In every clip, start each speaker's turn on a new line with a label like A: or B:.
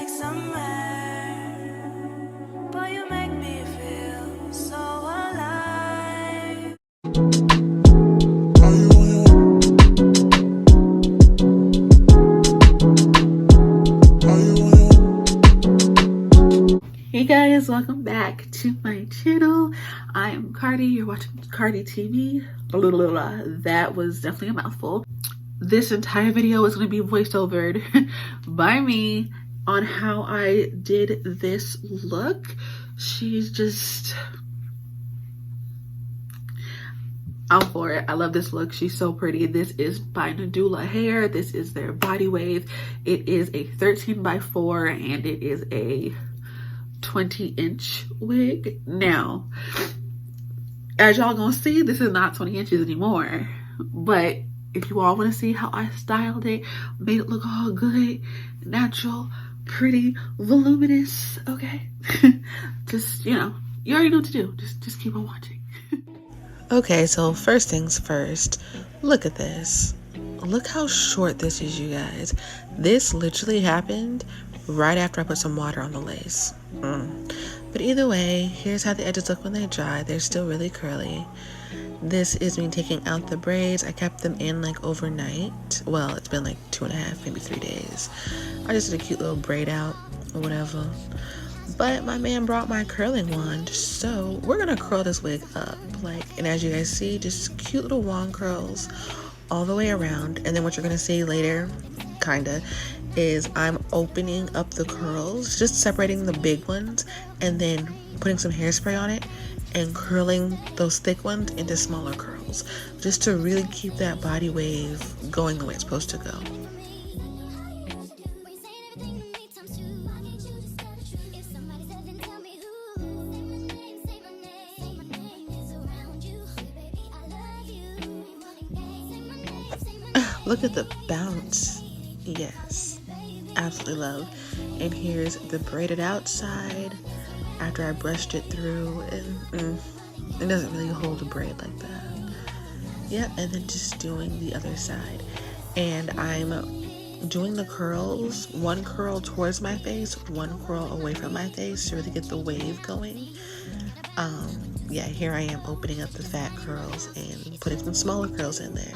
A: like summer. Boy, you make me feel so alive.
B: Hey guys, welcome back to my channel. I am Cardi. You're watching Cardi TV. That was definitely a mouthful. This entire video is going to be voiced overed by me on how I did this look. She's just... I'm for it. I love this look. She's so pretty. This is by Nadula hair. This is their body wave. It is a 13x4 and it is a 20-inch wig. Now, as y'all gonna see, this is not 20 inches anymore, but if you all want to see how I styled it, made it look all good, natural, pretty, voluminous, okay? Just, you know, you already know what to do. Just keep on watching.
C: Okay, so first things first, look at this. Look how short this is, you guys. This literally happened right after I put some water on the lace. But either way, here's how the edges look when they dry. They're still really curly. This is me taking out the braids. I kept them in like overnight. Well, it's been like 2.5, maybe 3 days. I just did a cute little braid out or whatever. But my man brought my curling wand, so we're gonna curl this wig up. And as you guys see, just cute little wand curls all the way around. And then what you're gonna see later, kinda, is I'm opening up the curls, just separating the big ones and then putting some hairspray on it and curling those thick ones into smaller curls, just to really keep that body wave going the way it's supposed to go. Look at the bounce. Yes, absolutely love. And here's the braided outside after I brushed it through, and it doesn't really hold a braid like that. Yep, and then just doing the other side. And I'm doing the curls, one curl towards my face, one curl away from my face to really get the wave going. Yeah, here I am opening up the fat curls and putting some smaller curls in there.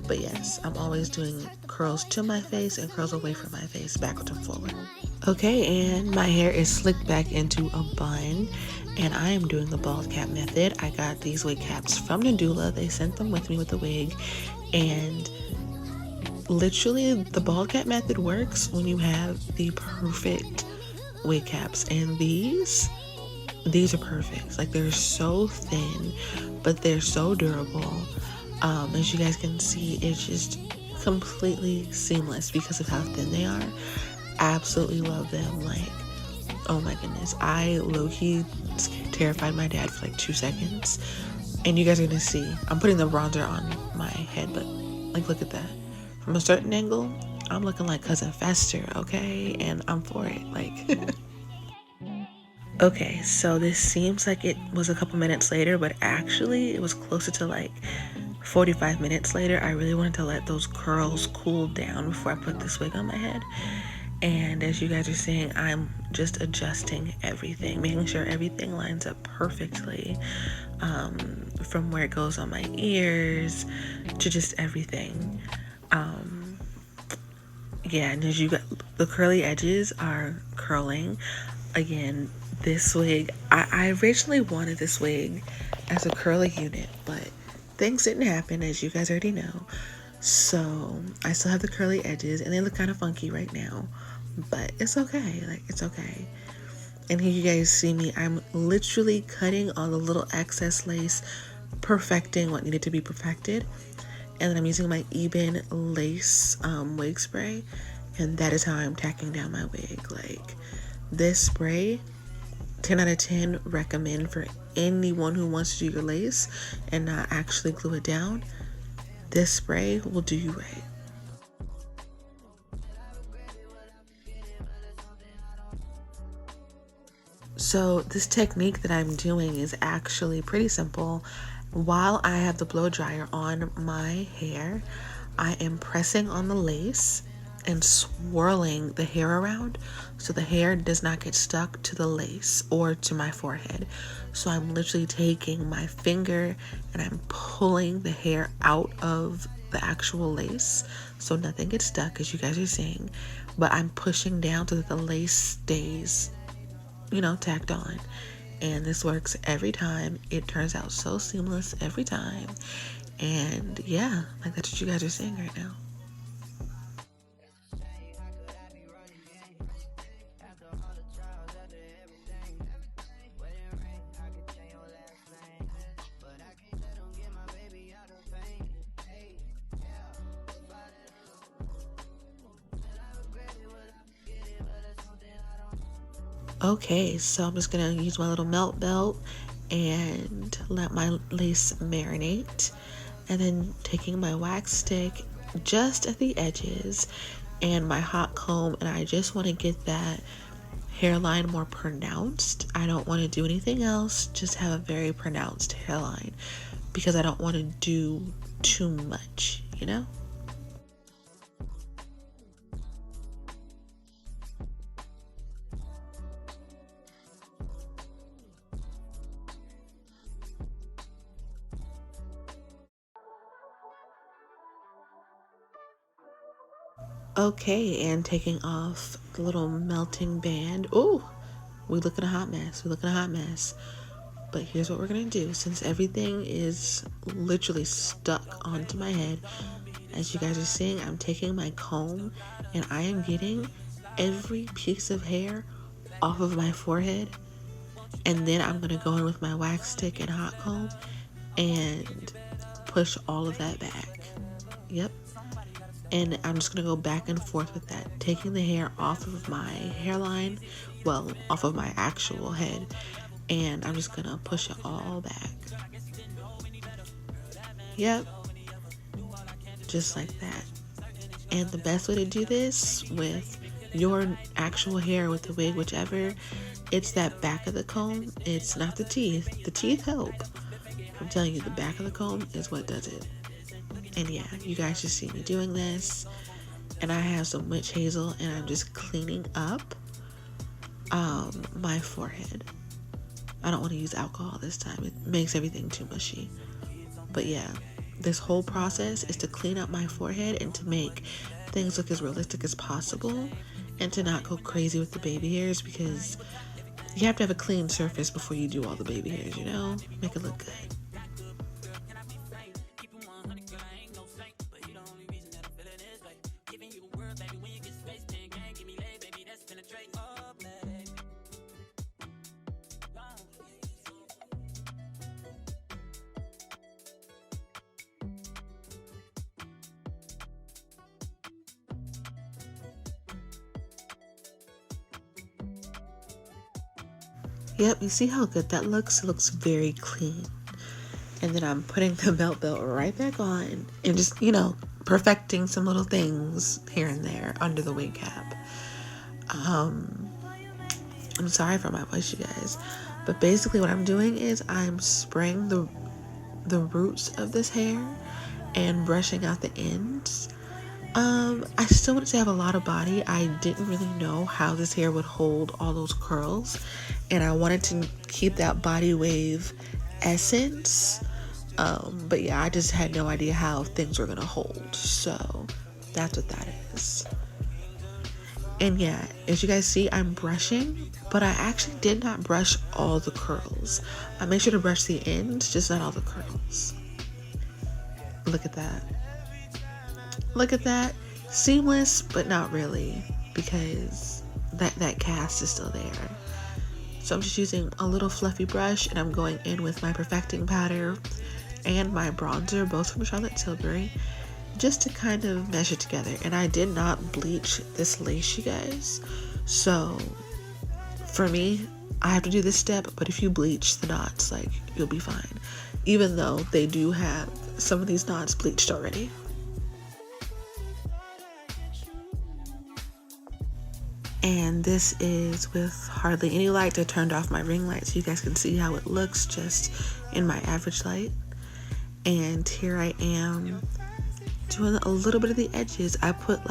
C: But yes, I'm always doing curls to my face and curls away from my face, backward and forward. Okay, and my hair is slicked back into a bun, and I am doing the bald cap method. I got these wig caps from Nadula. They sent them with me with the wig, and literally the bald cap method works when you have the perfect wig caps, and these are perfect. Like, they're so thin, but they're so durable. As you guys can see, it's just completely seamless because of how thin they are. Absolutely love them. Like, oh my goodness, I low-key terrified my dad for like 2 seconds, and you guys are gonna see I'm putting the bronzer on my head, but like, look at that. From a certain angle, I'm looking like Cousin Fester, okay? And I'm for it, like. Okay, so this seems like it was a couple minutes later, but actually it was closer to like 45 minutes later. I really wanted to let those curls cool down before I put this wig on my head. And as you guys are seeing, I'm just adjusting everything, making sure everything lines up perfectly, from where it goes on my ears to just everything. Yeah, and as you got, the curly edges are curling. Again, this wig, I originally wanted this wig as a curly unit, but things didn't happen, as you guys already know. So I still have the curly edges, and they look kind of funky right now, but it's okay. Like, it's okay. And here you guys see me, I'm literally cutting all the little excess lace, perfecting what needed to be perfected. And then I'm using my Eben lace wig spray, and that is how I'm tacking down my wig. Like, this spray, 10 out of 10 recommend for anyone who wants to do your lace and not actually glue it down. This spray will do you right. So this technique that I'm doing is actually pretty simple. While I have the blow dryer on my hair, I am pressing on the lace and swirling the hair around so the hair does not get stuck to the lace or to my forehead. So I'm literally taking my finger and I'm pulling the hair out of the actual lace so nothing gets stuck, as you guys are seeing, but I'm pushing down so that the lace stays, tacked on. And this works every time. It turns out so seamless every time. And yeah, like that's what you guys are seeing right now. Okay, so I'm just gonna use my little melt belt and let my lace marinate, and then taking my wax stick just at the edges and my hot comb, and I just want to get that hairline more pronounced. I don't want to do anything else, just have a very pronounced hairline because I don't want to do too much, Okay, and taking off the little melting band. Oh, we looking a hot mess. But here's what we're gonna do. Since everything is literally stuck onto my head, as you guys are seeing, I'm taking my comb and I am getting every piece of hair off of my forehead. And then I'm gonna go in with my wax stick and hot comb and push all of that back. Yep. And I'm just gonna go back and forth with that, taking the hair off of my hairline, well, off of my actual head, and I'm just gonna push it all back. Yep, just like that. And the best way to do this with your actual hair, with the wig, whichever, it's that back of the comb. It's not the teeth. The teeth help. I'm telling you, the back of the comb is what does it. And yeah, you guys just see me doing this, and I have some witch hazel and I'm just cleaning up my forehead. I don't want to use alcohol this time. It makes everything too mushy. But yeah, this whole process is to clean up my forehead and to make things look as realistic as possible and to not go crazy with the baby hairs, because you have to have a clean surface before you do all the baby hairs, make it look good. Yep, you see how good that looks? It looks very clean. And then I'm putting the belt right back on and just, perfecting some little things here and there under the wig cap. I'm sorry for my voice, you guys. But basically what I'm doing is I'm spraying the roots of this hair and brushing out the ends. I still wouldn't say I have a lot of body. I didn't really know how this hair would hold all those curls, and I wanted to keep that body wave essence. But yeah, I just had no idea how things were gonna hold, so that's what that is. And yeah, as you guys see, I'm brushing, but I actually did not brush all the curls. I made sure to brush the ends, just not all the curls. Look at that. Look at that. Seamless, but not really, because that cast is still there. So I'm just using a little fluffy brush, and I'm going in with my perfecting powder and my bronzer, both from Charlotte Tilbury, just to kind of mesh it together. And I did not bleach this lace, you guys. So for me, I have to do this step, but if you bleach the knots, you'll be fine. Even though they do have some of these knots bleached already. And this is with hardly any light. I turned off my ring light so you guys can see how it looks just in my average light. And here I am doing a little bit of the edges. I put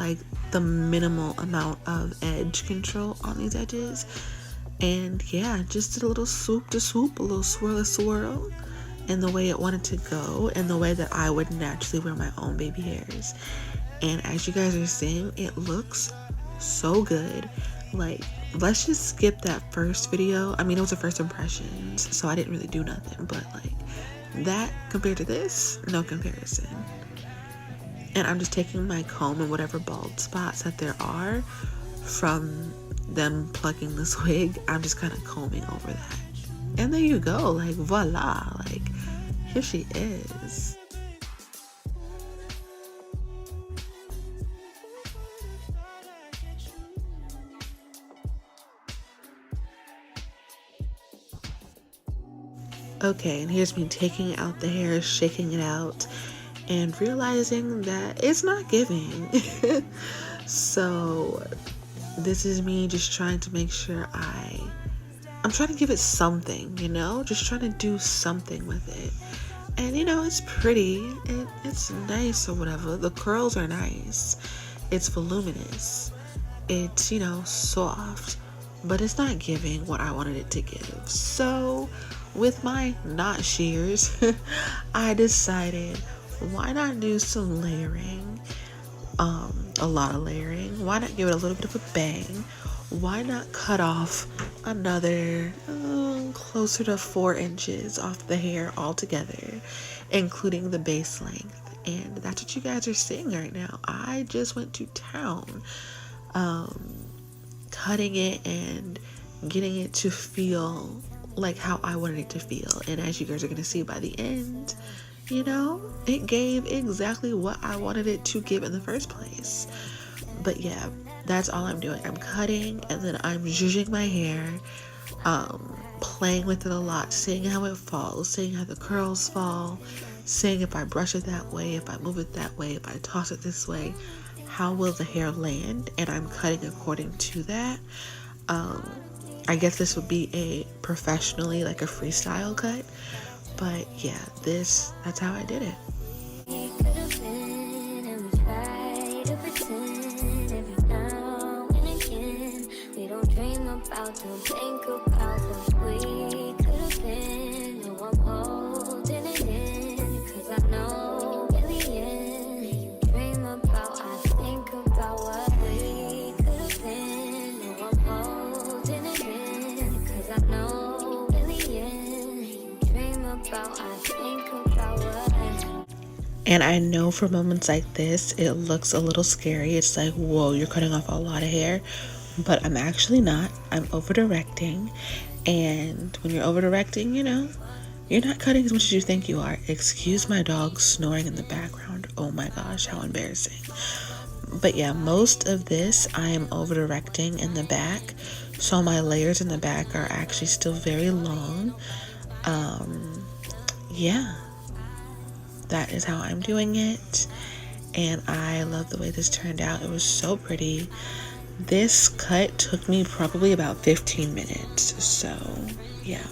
C: the minimal amount of edge control on these edges. And yeah, just did a little swoop to swoop, a little swirl to swirl, in the way it wanted to go, and the way that I would naturally wear my own baby hairs. And as you guys are seeing, it looks so good. Like, let's just skip that first video. I mean, it was a first impressions, so I didn't really do nothing, but like that compared to this, no comparison. And I'm just taking my comb and whatever bald spots that there are from them plucking this wig, I'm just kind of combing over that. And there you go, like voila, like here she is. Okay, and here's me taking out the hair, shaking it out, and realizing that it's not giving. So this is me just trying to make sure I'm trying to give it something, you know, just trying to do something with it. And you know, it's pretty, it's nice or whatever. The curls are nice, it's voluminous, it's, you know, soft, but it's not giving what I wanted it to give. So with my not shears, I decided, why not do some layering, a lot of layering. Why not give it a little bit of a bang? Why not cut off another closer to 4 inches off the hair altogether, including the base length? And that's what you guys are seeing right now. I just went to town, cutting it and getting it to feel like how I wanted it to feel. And as you guys are gonna see by the end, you know, it gave exactly what I wanted it to give in the first place. But yeah, that's all I'm doing. I'm cutting and then I'm zhuzhing my hair, playing with it a lot, seeing how it falls, seeing how the curls fall, seeing if I brush it that way, if I move it that way, if I toss it this way, how will the hair land? And I'm cutting according to that. I guess this would be a professionally, like a freestyle cut, but yeah, that's how I did it. And I know for moments like this, it looks a little scary. It's like, whoa, you're cutting off a lot of hair. But I'm actually not. I'm over-directing. And when you're over-directing, you know, you're not cutting as much as you think you are. Excuse my dog snoring in the background. Oh my gosh, how embarrassing. But yeah, most of this I am over-directing in the back. So my layers in the back are actually still very long. Yeah. That is how I'm doing it, and I love the way this turned out. It was so pretty. This cut took me probably about 15 minutes, so yeah.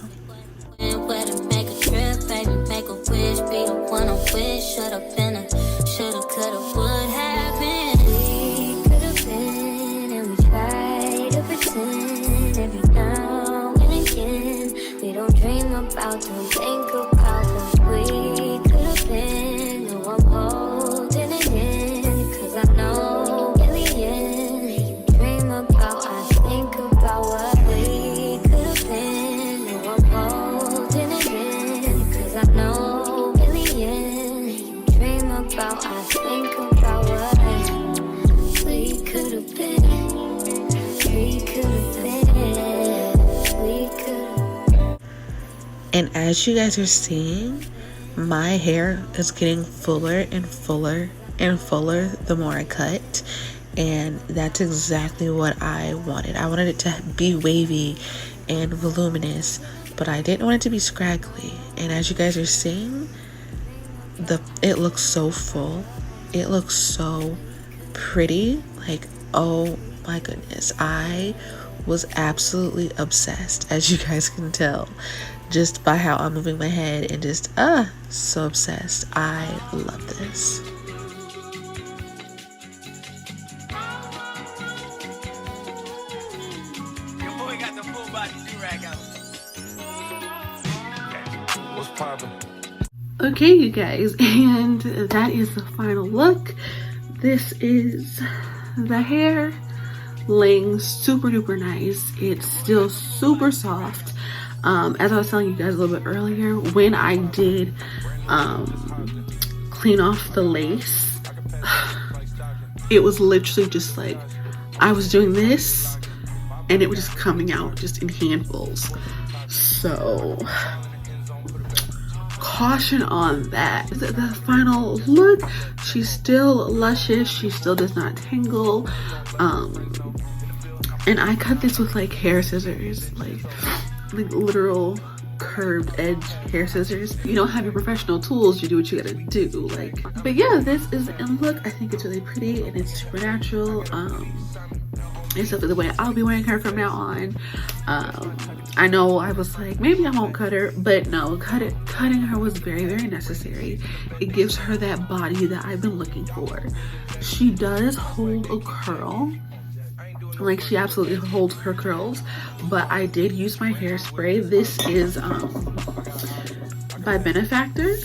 C: And as you guys are seeing, my hair is getting fuller and fuller and fuller the more I cut. And that's exactly what I wanted. I wanted it to be wavy and voluminous, but I didn't want it to be scraggly. And as you guys are seeing, it looks so full. It looks so pretty. Like, oh my goodness. I was absolutely obsessed, as you guys can tell, just by how I'm moving my head, and just so obsessed. I love this.
D: What's poppin'?
B: Okay, you guys, and that is the final look. This is the hair, laying super duper nice. It's still super soft. As I was telling you guys a little bit earlier, when I did clean off the lace, it was literally just like I was doing this and it was just coming out just in handfuls. So caution on that. The final look, she's still luscious, she still does not tangle, and I cut this with like hair scissors, like literal curved edge hair scissors. You don't have your professional tools, you do what you gotta do. Like, but yeah, this is the end look. I think it's really pretty and it's super natural. It's definitely the way I'll be wearing her from now on. I know I was like, maybe I won't cut her, but no, cutting her was very, very necessary. It gives her that body that I've been looking for. She does hold a curl, like she absolutely holds her curls, but I did use my hairspray. This is by Benefactor,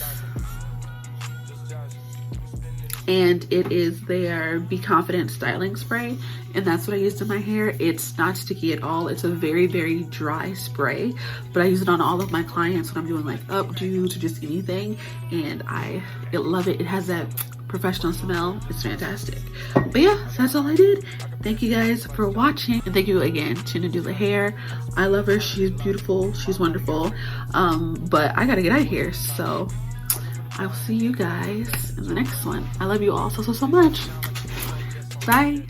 B: and it is their Be Confident styling spray, and that's what I used in my hair. It's not sticky at all. It's a very, very dry spray, but I use it on all of my clients when I'm doing like updos or just anything, and I love it. It has that professional smell. It's fantastic. But yeah, that's all I did. Thank you guys for watching, and thank you again to Nadula Hair. I love her. She's beautiful. She's wonderful. But I gotta get out of here, so I will see you guys in the next one. I love you all so much. Bye.